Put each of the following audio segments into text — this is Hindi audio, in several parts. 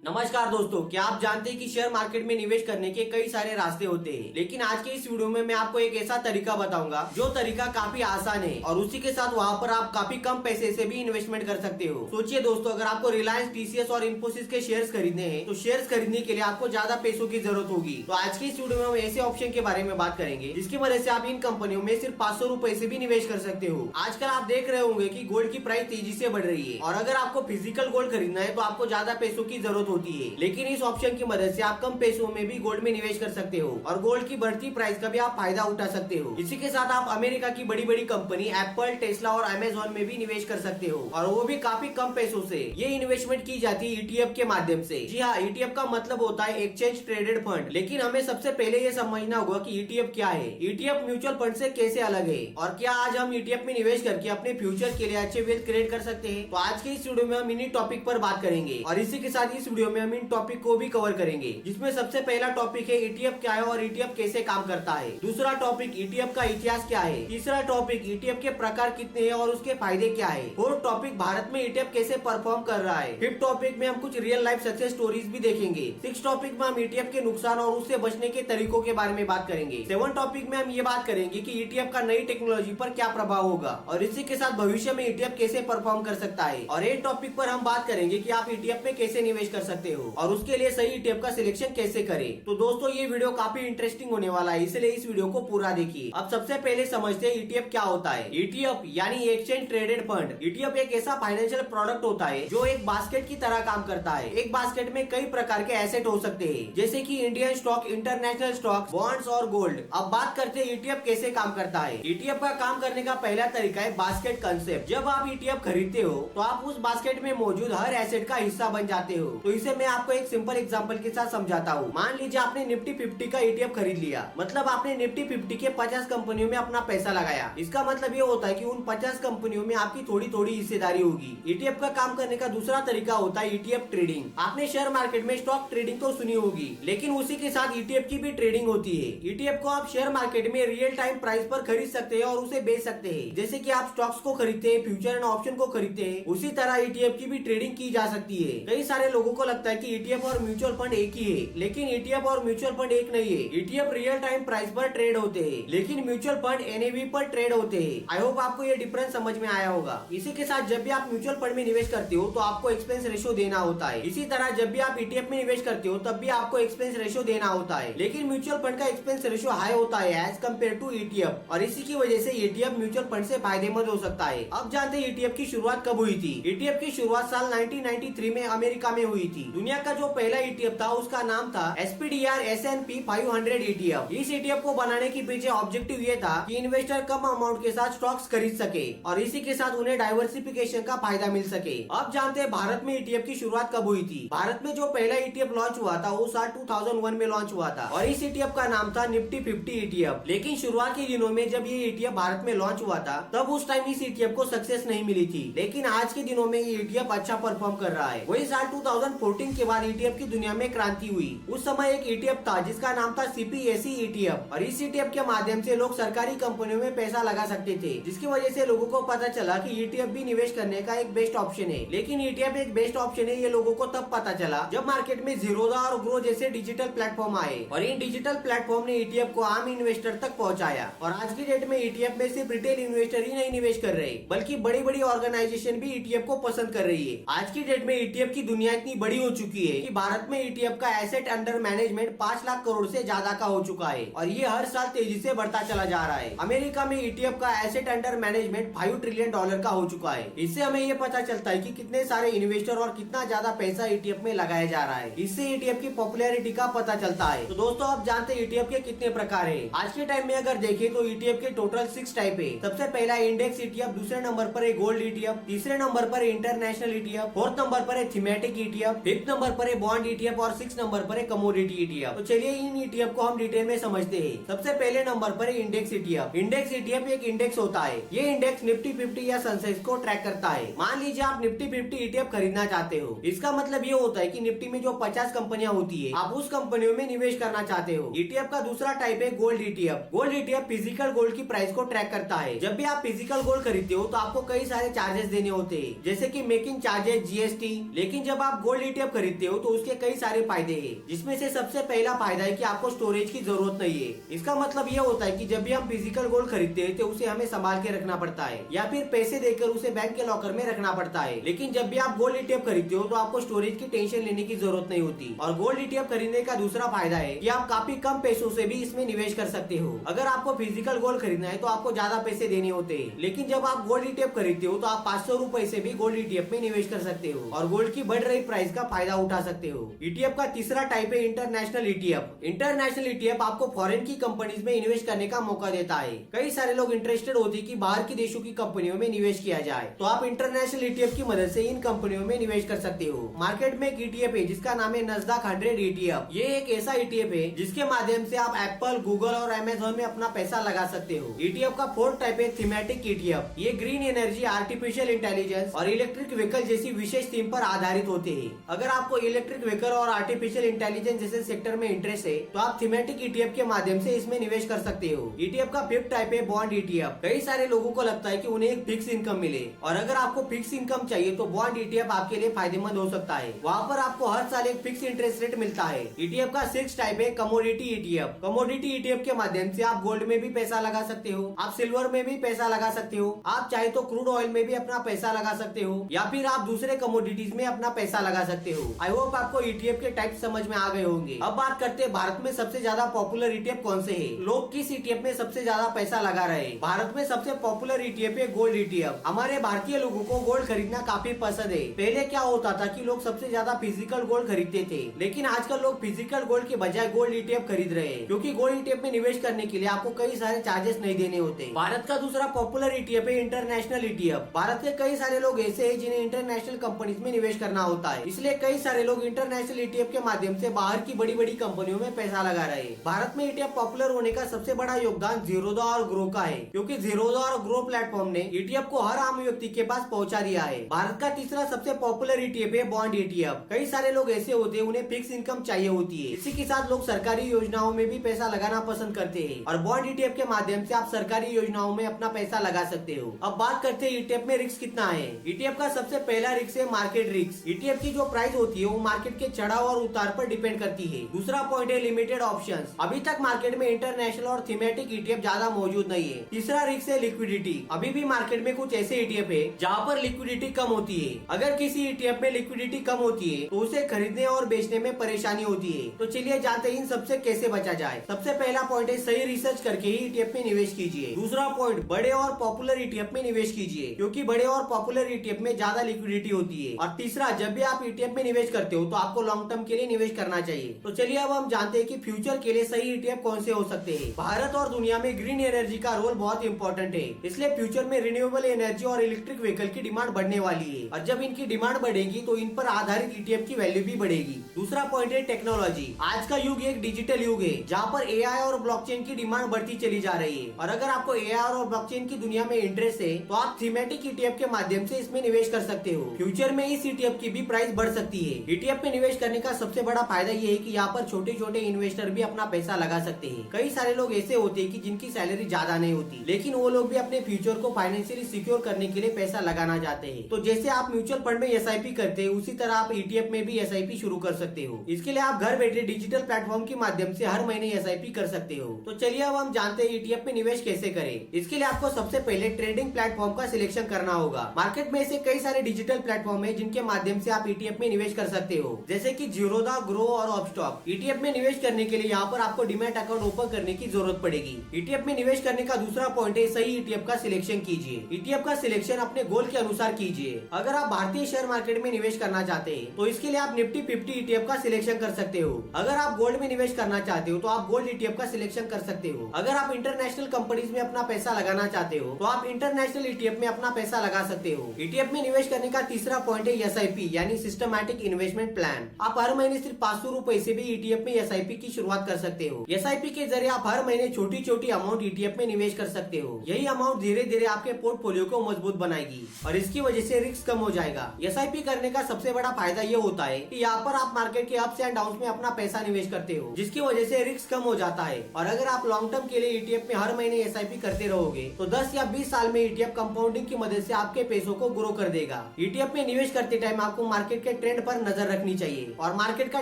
नमस्कार दोस्तों, क्या आप जानते हैं कि शेयर मार्केट में निवेश करने के कई सारे रास्ते होते हैं, लेकिन आज के इस वीडियो में मैं आपको एक ऐसा तरीका बताऊंगा जो तरीका काफी आसान है और उसी के साथ वहां पर आप काफी कम पैसे से भी इन्वेस्टमेंट कर सकते हो। सोचिए दोस्तों, अगर आपको रिलायंस, टीसीएस और इन्फोसिस के शेयर्स खरीदने हैं तो शेयर्स खरीदने के लिए आपको ज्यादा पैसों की जरूरत होगी। तो आज के इस वीडियो में हम ऐसे ऑप्शन के बारे में बात करेंगे जिसकी वजह से आप इन कंपनियों में सिर्फ 500 रुपए से भी निवेश कर सकते हो। आजकल आप देख रहे होंगे कि गोल्ड की प्राइस तेजी से बढ़ रही है और अगर आपको फिजिकल गोल्ड खरीदना है तो आपको ज्यादा पैसों की जरूरत होती है, लेकिन इस ऑप्शन की मदद से आप कम पैसों में भी गोल्ड में निवेश कर सकते हो और गोल्ड की बढ़ती प्राइस का भी आप फायदा उठा सकते हो। इसी के साथ आप अमेरिका की बड़ी बड़ी कंपनी एप्पल, टेस्ला और अमेजोन में भी निवेश कर सकते हो और वो भी काफी कम पैसों से। ये इन्वेस्टमेंट की जाती है ईटीएफ के माध्यम से। जी हाँ, ईटीएफ का मतलब होता है एक्सचेंज ट्रेडेड फंड। लेकिन हमें सबसे पहले ये समझना होगा कि ईटीएफ क्या है, ईटीएफ म्यूचुअल फंड से कैसे अलग है और क्या आज हम ईटीएफ में निवेश करके अपने फ्यूचर के लिए अच्छे वेल्थ क्रिएट कर सकते हैं। तो आज के इस वीडियो में हम इन्हीं टॉपिक पर बात करेंगे और इसी के साथ इस वीडियो में हम इन टॉपिक को भी कवर करेंगे, जिसमें सबसे पहला टॉपिक है ईटीएफ क्या है और ईटीएफ कैसे काम करता है। दूसरा टॉपिक ईटीएफ का इतिहास क्या है। तीसरा टॉपिक ईटीएफ के प्रकार कितने हैं और उसके फायदे क्या है। फोर्थ टॉपिक भारत में ईटीएफ कैसे परफॉर्म कर रहा है। फिफ्थ टॉपिक में हम कुछ रियल लाइफ सक्सेस स्टोरीज भी देखेंगे। सिक्स टॉपिक में हम ईटीएफ के नुकसान और उससे बचने के तरीकों के बारे में बात करेंगे। सेवन टॉपिक में हम ये बात करेंगे कि ईटीएफ का नई टेक्नोलॉजी पर क्या प्रभाव होगा और इसी के साथ भविष्य में ईटीएफ कैसे परफॉर्म कर सकता है। और एट टॉपिक पर हम बात करेंगे कि आप ईटीएफ में कैसे निवेश कर सकते हो और उसके लिए सही ईटीएफ का सिलेक्शन कैसे करें। तो दोस्तों, ये वीडियो काफी इंटरेस्टिंग होने वाला है, इसलिए इस वीडियो को पूरा देखिए। अब सबसे पहले समझते हैं ईटीएफ क्या होता है। ईटीएफ यानी एक्सचेंज ट्रेडेड फंड। ईटीएफ एक ऐसा फाइनेंशियल प्रोडक्ट होता है जो एक बास्केट की तरह काम करता है। एक बास्केट में कई प्रकार के एसेट हो सकते हैं, जैसे कि Indian stock, international stock, bonds और गोल्ड। अब बात करते हैं ईटीएफ कैसे काम करता है। ईटीएफ का काम करने का पहला तरीका है बास्केट कंसेप्ट। जब आप ईटीएफ खरीदते हो तो आप उस बास्केट में मौजूद हर एसेट का हिस्सा बन जाते हो। तो इसे मैं आपको एक सिंपल एग्जांपल के साथ समझाता हूँ। मान लीजिए आपने निफ्टी 50 का ईटीएफ खरीद लिया, मतलब आपने निफ्टी 50 के 50 कंपनियों में अपना पैसा लगाया। इसका मतलब ये होता है कि उन 50 कंपनियों में आपकी थोड़ी थोड़ी हिस्सेदारी होगी। ईटीएफ का काम करने का दूसरा तरीका होता है ईटीएफ ट्रेडिंग। आपने शेयर मार्केट में स्टॉक ट्रेडिंग तो सुनी होगी, लेकिन उसी के साथ ईटीएफ की भी ट्रेडिंग होती है। ईटीएफ को आप शेयर मार्केट में रियल टाइम प्राइस पर खरीद सकते हैं और उसे बेच सकते हैं। जैसे कि आप स्टॉक्स को खरीदते हैं, फ्यूचर एंड ऑप्शन को खरीदते हैं, उसी तरह ईटीएफ की भी ट्रेडिंग की जा सकती है। कई सारे लोगों को लगता है कि ईटीएफ और म्यूचुअल फंड एक ही है, लेकिन ईटीएफ और म्यूचुअल फंड एक नहीं है। ईटीएफ रियल टाइम प्राइस पर ट्रेड होते हैं, लेकिन म्यूचुअल फंड एनएवी पर ट्रेड होते हैं। आई होप आपको ये डिफरेंस समझ में आया होगा। इसी के साथ जब भी आप म्यूचुअल फंड में निवेश करते हो तो आपको एक्सपेंस रेशियो देना होता है। इसी तरह जब भी आप ईटीएफ में निवेश करते हो तब भी आपको एक्सपेंस रेशियो देना होता है, लेकिन म्यूचुअल फंड का एक्सपेंस रेशियो हाई होता है एज कम्पेयर टू ईटीएफ और इसी की वजह से ईटीएफ म्यूचुअल फंड से फायदेमंद हो सकता है। अब जानते हैं ईटीएफ की शुरुआत कब हुई थी। ईटीएफ की शुरुआत साल 1993 में अमेरिका में हुई थी। दुनिया का जो पहला ईटीएफ था उसका नाम था SPDR S&P 500 ईटीएफ। इस ईटीएफ को बनाने के पीछे ऑब्जेक्टिव ये था कि इन्वेस्टर कम अमाउंट के साथ स्टॉक्स खरीद सके और इसी के साथ उन्हें डाइवर्सिफिकेशन का फायदा मिल सके। अब जानते हैं भारत में ईटीएफ की शुरुआत कब हुई थी। भारत में जो पहला ईटीएफ लॉन्च हुआ था वो साल 2001 में लॉन्च हुआ था और इस ईटीएफ का नाम था निफ्टी 50 ईटीएफ। लेकिन शुरुआत के दिनों में जब ये ईटीएफ भारत में लॉन्च हुआ था तब उस टाइम इस ईटीएफ को सक्सेस नहीं मिली थी, लेकिन आज के दिनों में ये ईटीएफ अच्छा परफॉर्म कर रहा है। वही साल 2014 के बाद ईटीएफ की दुनिया में क्रांति हुई। उस समय एक ईटीएफ था जिसका नाम था CPSE ईटीएफ और इस ईटीएफ के माध्यम से लोग सरकारी कंपनियों में पैसा लगा सकते थे, जिसकी वजह से लोगों को पता चला कि ईटीएफ भी निवेश करने का एक बेस्ट ऑप्शन है। लेकिन ईटीएफ एक बेस्ट ऑप्शन है ये लोगों को तब पता चला जब मार्केट में जीरोधा और ग्रो जैसे डिजिटल प्लेटफॉर्म आए और इन डिजिटल प्लेटफॉर्म ने ईटीएफ को आम इन्वेस्टर तक पहुंचाया। और आज की डेट में ईटीएफ में सिर्फ रिटेल इन्वेस्टर ही नहीं निवेश कर रहे, बल्कि बड़ी बड़ी ऑर्गेनाइजेशन भी ईटीएफ को पसंद कर रही है। आज की डेट में ईटीएफ की दुनिया इतनी बड़ी हो चुकी है कि भारत में ईटीएफ का asset under management 5 lakh crore से ज्यादा का हो चुका है और ये हर साल तेजी से बढ़ता चला जा रहा है। अमेरिका में ईटीएफ का एसेट अंडर मैनेजमेंट $5 ट्रिलियन का हो चुका है। इससे हमें ये पता चलता है कि कितने सारे इन्वेस्टर और कितना ज्यादा पैसा ईटीएफ में लगाया जा रहा है। इससे ईटीएफ की पॉपुलैरिटी का पता चलता है। तो दोस्तों, आप जानते हैं ईटीएफ के कितने प्रकार है। आज के टाइम में अगर देखें तो ईटीएफ के टोटल 6 टाइप है। सबसे पहला इंडेक्स ईटीएफ, दूसरे नंबर पर है गोल्ड ईटीएफ, तीसरे नंबर पर इंटरनेशनल ईटीएफ, फोर्थ नंबर पर है थीमेटिक ईटीएफ, फिफ्थ नंबर पर है बॉन्ड ईटीएफ और 6 नंबर पर है कमोडिटी ईटीएफ। तो चलिए इन ईटीएफ को हम डिटेल में समझते हैं। सबसे पहले नंबर पर है इंडेक्स ईटीएफ। इंडेक्स ईटीएफ एक इंडेक्स होता है। ये इंडेक्स निफ्टी 50 या सेंसेक्स को ट्रैक करता है। मान लीजिए आप निफ्टी 50 ईटीएफ खरीदना चाहते हो। इसका मतलब ये होता है कि निफ्टी में जो 50 कंपनियां होती है आप उस कंपनियों में निवेश करना चाहते हो। ईटीएफ का दूसरा टाइप है gold ETF. Gold ETF physical gold की प्राइस को ट्रैक करता है। जब भी आप फिजिकल गोल्ड खरीदते हो तो आपको कई सारे चार्जेस देने होते हैं, जैसे कि मेकिंग चार्जेस, जीएसटी। लेकिन जब आप गोल्ड ETF खरीदते हो तो उसके कई सारे फायदे हैं, जिसमें से सबसे पहला फायदा है कि आपको स्टोरेज की जरूरत नहीं है। इसका मतलब ये होता है कि जब भी हम फिजिकल गोल्ड खरीदते हैं तो उसे हमें संभाल के रखना पड़ता है या फिर पैसे देकर उसे बैंक के लॉकर में रखना पड़ता है। लेकिन जब भी आप गोल्ड ETF खरीदते हो तो आपको स्टोरेज की टेंशन लेने की जरूरत नहीं होती। और गोल्ड ETF खरीदने का दूसरा फायदा है कि आप काफी कम पैसों से भी इसमें निवेश कर सकते हो। अगर आपको फिजिकल गोल्ड खरीदना है तो आपको ज्यादा पैसे देने होते हैं, लेकिन जब आप गोल्ड ETF खरीदते हो तो आप 500 रुपए से भी गोल्ड ETF में निवेश कर सकते हो और गोल्ड की बढ़ रही प्राइस का फायदा उठा सकते हो। ETF का तीसरा टाइप है इंटरनेशनल ETF। इंटरनेशनल ETF आपको फॉरेन की कंपनीज में इन्वेस्ट करने का मौका देता है। कई सारे लोग इंटरेस्टेड होते हैं कि बाहर के देशों की कंपनियों में निवेश किया जाए, तो आप इंटरनेशनल ETF की मदद से इन कंपनियों में निवेश कर सकते हो। मार्केट में एक ETF है जिसका नाम है नस्डैक 100 ETF। ये एक ऐसा ETF है जिसके माध्यम से आप एप्पल, गूगल और अमेज़न में अपना पैसा लगा सकते हो। ETF का फोर्थ टाइप है थीमेटिक ETF। ये ग्रीन एनर्जी, आर्टिफिशियल इंटेलिजेंस और इलेक्ट्रिक व्हीकल जैसी विशेष थीम पर आधारित होते हैं। अगर आपको इलेक्ट्रिक व्हीकल और आर्टिफिशियल इंटेलिजेंस जैसे सेक्टर में इंटरेस्ट है तो आप थीमेटिक ETF के माध्यम से इसमें निवेश कर सकते हो। ETF का फिफ्थ टाइप है बॉन्ड ETF। कई सारे लोगों को लगता है कि उन्हें एक फिक्स इनकम मिले, और अगर आपको फिक्स इनकम चाहिए तो बॉन्ड ETF आपके लिए फायदेमंद हो सकता है। वहाँ पर आपको हर साल एक फिक्स इंटरेस्ट रेट मिलता है। ETF का सिक्स्थ टाइप है कमोडिटी ETF। कमोडिटी ETF के माध्यम से आप गोल्ड में भी पैसा लगा सकते हो, आप सिल्वर में भी पैसा लगा सकते हो, आप चाहे तो क्रूड ऑयल में भी अपना पैसा लगा सकते हो, या फिर आप दूसरे कमोडिटीज में अपना पैसा लगा सकते हो। आई होप आपको ETF के टाइप समझ में आ गए होंगे। अब बात करते हैं भारत में सबसे ज्यादा पॉपुलर ETF कौन से है, लोग किस ETF में सबसे ज्यादा पैसा लगा रहे हैं। भारत में सबसे पॉपुलर ETF है गोल्ड ETF। हमारे भारतीय लोगों को गोल्ड खरीदना काफी पसंद है। पहले क्या होता था कि लोग सबसे ज्यादा फिजिकल गोल्ड खरीदते थे, लेकिन आजकल लोग फिजिकल गोल्ड के बजाय गोल्ड ETF खरीद रहे हैं, क्योंकि गोल्ड ETF में निवेश करने के लिए आपको कई सारे चार्जेस नहीं देने होते। भारत का दूसरा पॉपुलर ETF है इंटरनेशनल ETF। भारत के कई सारे लोग ऐसे हैं जिन्हें इंटरनेशनल कंपनीज में निवेश करना होता है, इसलिए कई सारे लोग इंटरनेशनल ETF के माध्यम से बाहर की बड़ी बड़ी कंपनियों में पैसा लगा रहे हैं। भारत में ETF पॉपुलर होने का सबसे बड़ा योगदान ज़ीरोधा और ग्रो का है, क्योंकि ज़ीरोधा और ग्रो प्लेटफॉर्म ने ETF को हर आम व्यक्ति के पास पहुंचा दिया है। भारत का तीसरा सबसे पॉपुलर ETF है बॉन्ड ETF। कई सारे लोग ऐसे होते हैं उन्हें फिक्स इनकम चाहिए होती है, इसी के साथ लोग सरकारी योजनाओं में भी पैसा लगाना पसंद करते हैं, और बॉन्ड ETF के माध्यम से आप सरकारी योजनाओं में अपना पैसा लगा सकते हो। अब बात करते हैं ETF में रिस्क कितना है। ETF का सबसे पहला रिस्क है मार्केट रिस्क। ETF की जो प्राइस होती है वो मार्केट के चढ़ाव और उतार पर डिपेंड करती है। दूसरा पॉइंट है लिमिटेड ऑप्शंस। अभी तक मार्केट में इंटरनेशनल और थीमेटिक ETF ज्यादा मौजूद नहीं है। तीसरा रिस्क है लिक्विडिटी। अभी भी मार्केट में कुछ ऐसे ETF है जहाँ पर लिक्विडिटी कम होती है। अगर किसी ETF में लिक्विडिटी कम होती है तो उसे खरीदने और बेचने में परेशानी होती है। तो चलिए जानते हैं इन सबसे कैसे बचा जाए। सबसे पहला पॉइंट है सही रिसर्च करके ही ETF में निवेश कीजिए। दूसरा पॉइंट, बड़े और पॉपुलर ETF में निवेश कीजिए, क्योंकि बड़े और पॉपुलर ETF में ज्यादा लिक्विडिटी होती है। और तीसरा, जब भी आप ETF में निवेश करते हो तो आपको लॉन्ग टर्म के लिए निवेश करना चाहिए। तो चलिए अब हम जानते हैं कि फ्यूचर के लिए सही ETF कौन से हो सकते हैं। भारत और दुनिया में ग्रीन एनर्जी का रोल बहुत इंपॉर्टेंट है, इसलिए फ्यूचर में रिन्यूएबल एनर्जी और इलेक्ट्रिक व्हीकल की डिमांड बढ़ने वाली है, और जब इनकी डिमांड बढ़ेगी तो इन पर आधारित ETF की वैल्यू भी बढ़ेगी। दूसरा पॉइंट है टेक्नोलॉजी। आज का युग एक डिजिटल युग है जहाँ पर AI और ब्लॉकचेन की डिमांड बढ़ती चली जा रही है, और अगर आपको AI और ब्लॉकचेन की दुनिया में इंटरेस्ट है तो आप थीमेटिक ETF के माध्यम से इसमें निवेश कर सकते हो। फ्यूचर में इस ETF की भी प्राइस बढ़ सकती है। ETF में निवेश करने का सबसे बड़ा फायदा ये है कि यहाँ पर छोटे छोटे इन्वेस्टर भी अपना पैसा लगा सकते हैं। कई सारे लोग ऐसे होते हैं कि जिनकी सैलरी ज्यादा नहीं होती, लेकिन वो लोग भी अपने फ्यूचर को फाइनेंशियली सिक्योर करने के लिए पैसा लगाना चाहते हैं। तो जैसे आप म्यूचुअल फंड में SIP करते हैं, उसी तरह आप ETF में भी SIP शुरू कर सकते हो। इसके लिए आप घर बैठे डिजिटल प्लेटफॉर्म के माध्यम से हर महीने SIP कर सकते हो। तो चलिए अब हम जानते हैं ETF में निवेश कैसे करें। इसके लिए आपको सबसे पहले ट्रेडिंग प्लेटफॉर्म का सिलेक्शन करना होगा। मार्केट में ऐसे कई सारे डिजिटल प्लेटफॉर्म है जिनके माध्यम से आप ETF में निवेश कर सकते हो, जैसे कि ज़ीरोधा, ग्रो और अपस्टॉक। ETF में निवेश करने के लिए यहाँ पर आपको डीमैट अकाउंट ओपन करने की जरूरत पड़ेगी। ETF में निवेश करने का दूसरा पॉइंट है सही ETF का सिलेक्शन कीजिए। ETF का सिलेक्शन अपने गोल के अनुसार कीजिए। अगर आप भारतीय शेयर मार्केट में निवेश करना चाहते हैं तो इसके लिए आप निफ्टी 50 ETF का सिलेक्शन कर सकते हो। अगर आप गोल्ड में निवेश करना चाहते हो तो आप गोल्ड ETF का सिलेक्शन कर सकते हो। अगर आप इंटरनेशनल कंपनीज में अपना पैसा लगाना चाहते हो तो आप इंटरनेशनल ETF में अपना पैसा लगा सकते हो। ETF में निवेश करने का तीसरा पॉइंट है SIP यानी सिस्टमैटिक इन्वेस्टमेंट प्लान। आप हर महीने सिर्फ 500 रुपए से भी ETF में SIP की शुरुआत कर सकते हो। SIP के जरिए आप हर महीने छोटी छोटी अमाउंट ETF में निवेश कर सकते हो। यही अमाउंट धीरे धीरे आपके पोर्टफोलियो को मजबूत बनाएगी और इसकी वजह से रिस्क कम हो जाएगा। SIP करने का सबसे बड़ा फायदा ये होता है कि यहाँ पर आप मार्केट के अप्स एंड डाउन्स में अपना पैसा निवेश करते हो, जिसकी वजह से रिस्क कम हो जाता है। और अगर आप लॉन्ग टर्म के लिए ETF में हर महीने SIP करते रहोगे तो 10 या 20 साल में ETF कंपाउंडिंग की मदद से आपके पैसों को ग्रो कर देगा। ETF में निवेश करते टाइम आपको मार्केट के ट्रेंड पर नजर रखनी चाहिए और मार्केट का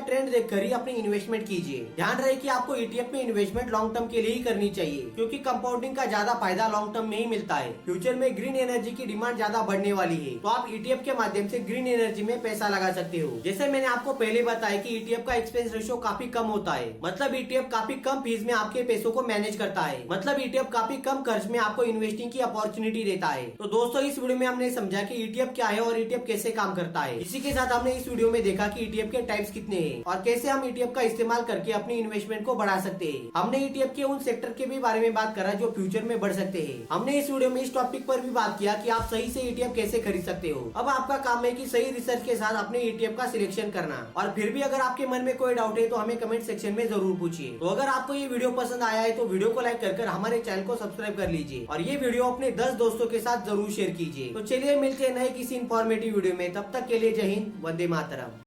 ट्रेंड देखकर ही अपनी इन्वेस्टमेंट कीजिए। ध्यान रहे कि आपको ETF में इन्वेस्टमेंट लॉन्ग टर्म के लिए ही करनी चाहिए, क्योंकि कंपाउंडिंग का ज्यादा फायदा लॉन्ग टर्म में ही मिलता है। फ्यूचर में ग्रीन एनर्जी की डिमांड ज्यादा बढ़ने वाली है, तो आप ETF के माध्यम से ग्रीन एनर्जी में पैसा लगा सकते हो। जैसे मैंने आपको पहले बताया कि ETF का एक्सपेंस रेशियो काफी कम होता है, मतलब ETF काफी कम फीस में आपके पैसों को मैनेज करता है, मतलब ETF काफी कम खर्च में आपको इन्वेस्टिंग की अपॉर्चुनिटी देता है। तो दोस्तों, इस वीडियो में हमने समझा कि ETF क्या है और ETF कैसे काम करता है। इसी के साथ हमने इस वीडियो में देखा कि ETF के टाइप्स कितने हैं और कैसे हम ETF का इस्तेमाल करके अपनी इन्वेस्टमेंट को बढ़ा सकते हैं। हमने ETF के उन सेक्टर के भी बारे में बात करा जो फ्यूचर में बढ़ सकते हैं। हमने इस वीडियो में इस टॉपिक पर भी बात किया कि आप सही से ETF कैसे खरीद सकते हो। अब आपका काम है कि सही रिसर्च के साथ अपने ETF का सिलेक्शन करना। और फिर भी अगर आपके मन में कोई डाउट है तो हमें कमेंट सेक्शन में जरूर पूछिए। तो अगर आपको ये वीडियो पसंद आया है तो वीडियो को लाइक कर हमारे चैनल को सब्सक्राइब कर लीजिए और ये वीडियो अपने 10 दोस्तों के साथ जरूर शेयर कीजिए। तो चलिए मिलते हैं नए किसी इंफॉर्मेटिव वीडियो में, तब तक के लिए जय हिंद, वंदे मातरम।